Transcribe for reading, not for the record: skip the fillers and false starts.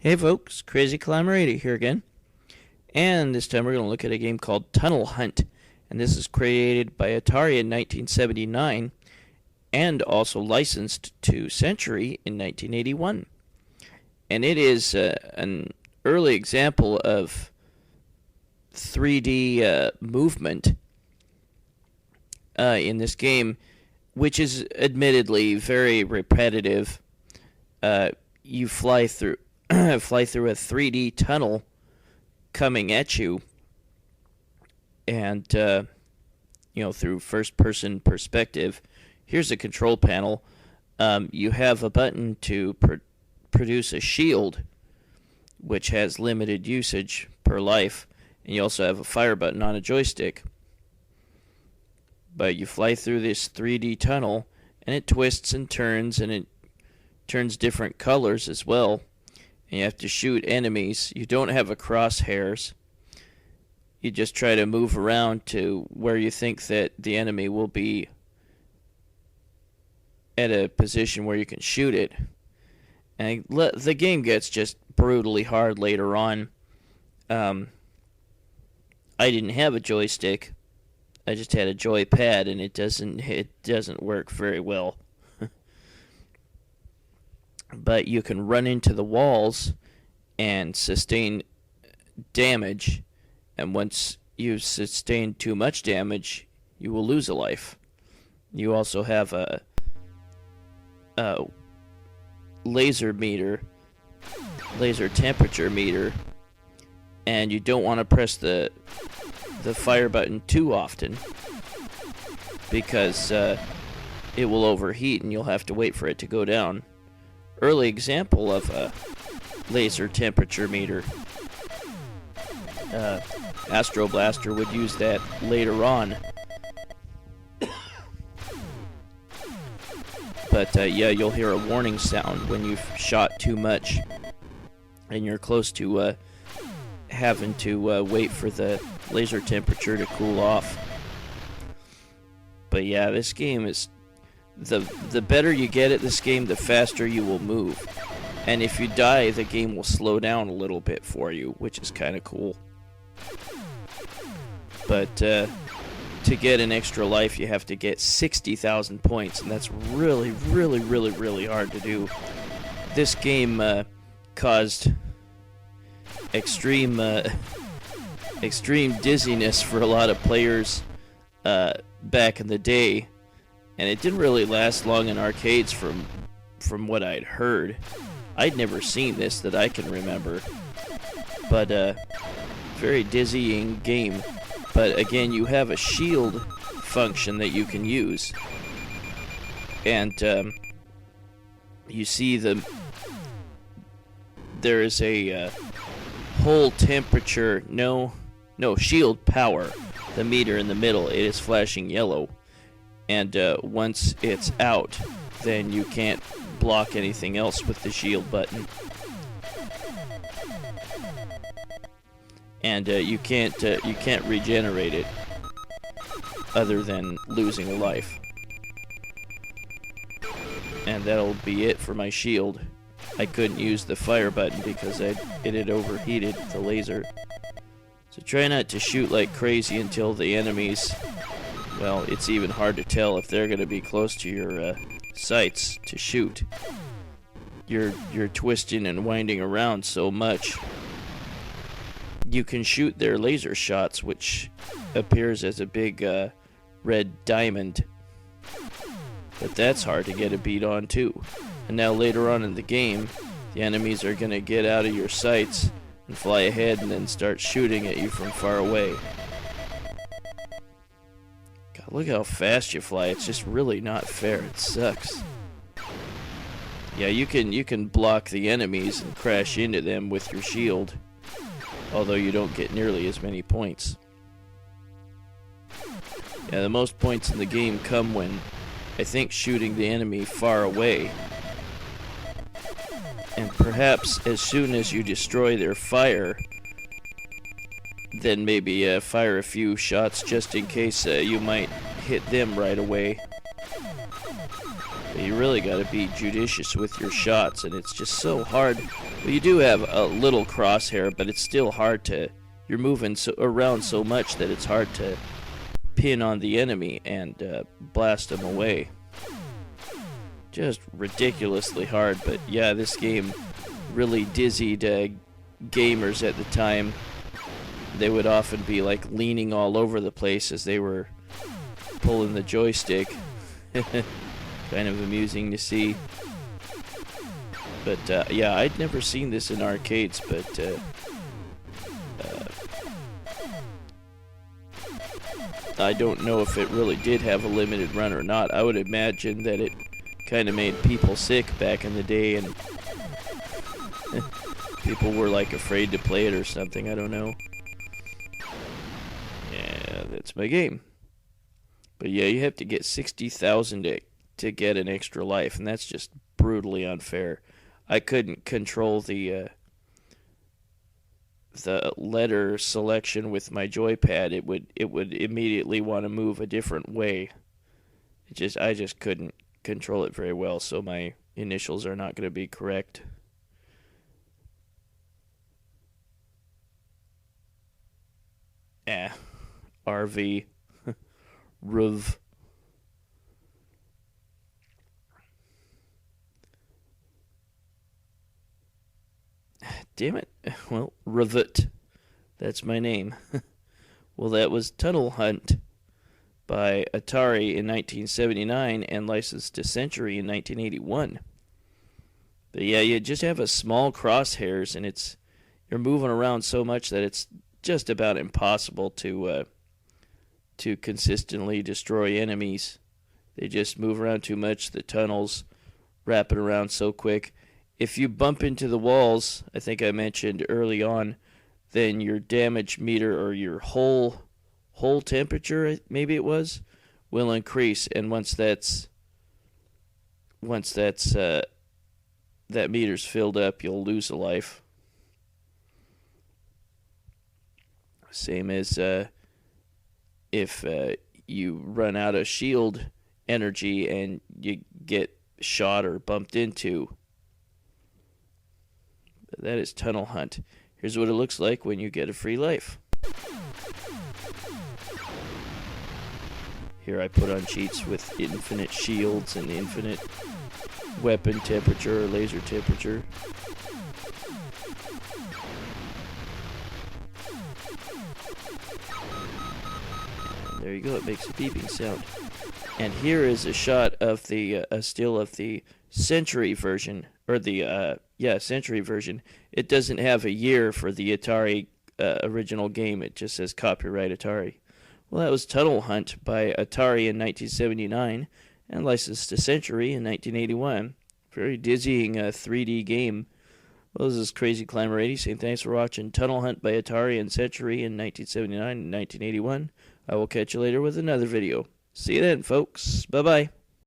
Hey folks, Crazy Climber 80 here again. And this time we're going to look at a game called Tunnel Hunt. And this is created by Atari in 1979 and also licensed to Centuri in 1981. And it is an early example of 3D movement in this game, which is admittedly very repetitive. You fly through a 3D tunnel coming at you, and through first-person perspective. Here's the control panel. You have a button to produce a shield, which has limited usage per life, and you also have a fire button on a joystick. But you fly through this 3D tunnel, and it twists and it turns different colors as well. And you have to shoot enemies. You don't have a crosshairs. You just try to move around to where you think that the enemy will be at a position where you can shoot it. And the game gets just brutally hard later on. I didn't have a joystick. I just had a joypad, and it doesn't work very well. But you can run into the walls and sustain damage, and once you've sustained too much damage, you will lose a life. You also have a laser temperature meter, and you don't want to press the fire button too often because it will overheat and you'll have to wait for it to go down. Early example of a laser temperature meter. Astro Blaster would use that later on. But yeah, you'll hear a warning sound when you've shot too much and you're close to having to wait for the laser temperature to cool off. But yeah, this game is the better you get at this game, the faster you will move. And if you die, the game will slow down a little bit for you, which is kind of cool. But to get an extra life, you have to get 60,000 points, and that's really, really, really, really hard to do. This game caused extreme dizziness for a lot of players back in the day. And it didn't really last long in arcades from what I'd heard. I'd never seen this that I can remember. But very dizzying game. But again, you have a shield function that you can use. And you see there is a whole temperature, no, shield power. The meter in the middle, it is flashing yellow. And once it's out, then you can't block anything else with the shield button. And you can't regenerate it other than losing a life. And that'll be it for my shield. I couldn't use the fire button because it had overheated the laser. So try not to shoot like crazy until the enemies... Well, it's even hard to tell if they're going to be close to your sights to shoot. You're twisting and winding around so much. You can shoot their laser shots, which appears as a big red diamond. But that's hard to get a beat on too. And now later on in the game, the enemies are going to get out of your sights and fly ahead and then start shooting at you from far away. Look how fast you fly. It's just really not fair. It sucks. Yeah, you can block the enemies and crash into them with your shield, although you don't get nearly as many points. Yeah, the most points in the game come when, I think, shooting the enemy far away. And perhaps as soon as you destroy their fire, then maybe fire a few shots just in case you might hit them right away. You really got to be judicious with your shots, and it's just so hard. Well, you do have a little crosshair, but it's still hard to... You're moving around so much that it's hard to pin on the enemy and blast them away. Just ridiculously hard, but yeah, this game really dizzied gamers at the time. They would often be like leaning all over the place as they were pulling the joystick. Kind of amusing to see. But yeah, I'd never seen this in arcades, but I don't know if it really did have a limited run or not. I would imagine that it kind of made people sick back in the day, and people were like afraid to play it or something. I don't know. Yeah, that's my game. But yeah, you have to get 60,000 to get an extra life, and that's just brutally unfair. I couldn't control the letter selection with my joypad. It would immediately want to move a different way. I just couldn't control it very well, so my initials are not going to be correct. RV. RV. Damn it. Well, Rivet. That's my name. Well, that was Tunnel Hunt by Atari in 1979 and licensed to Centuri in 1981. But yeah, you just have a small crosshairs, and you're moving around so much that it's just about impossible to consistently destroy enemies. They just move around too much. The tunnels wrap it around so quick. If you bump into the walls, I think I mentioned early on, then your damage meter or your whole temperature, maybe it was, will increase. And once that meter's filled up, you'll lose a life. Same as if you run out of shield energy and you get shot or bumped into. That is Tunnel Hunt. Here's what it looks like when you get a free life. Here I put on cheats with infinite shields and infinite weapon temperature or laser temperature. And there you go, it makes a beeping sound. And here is a shot of the still of the Century version, or the Century version. It doesn't have a year for the Atari original game. It just says copyright Atari. Well, that was Tunnel Hunt by Atari in 1979 and licensed to Century in 1981. Very dizzying 3D game. Well, this is Crazy Climber 80 saying thanks for watching Tunnel Hunt by Atari and Century in 1979 and 1981. I will catch you later with another video. See you then, folks. Bye-bye.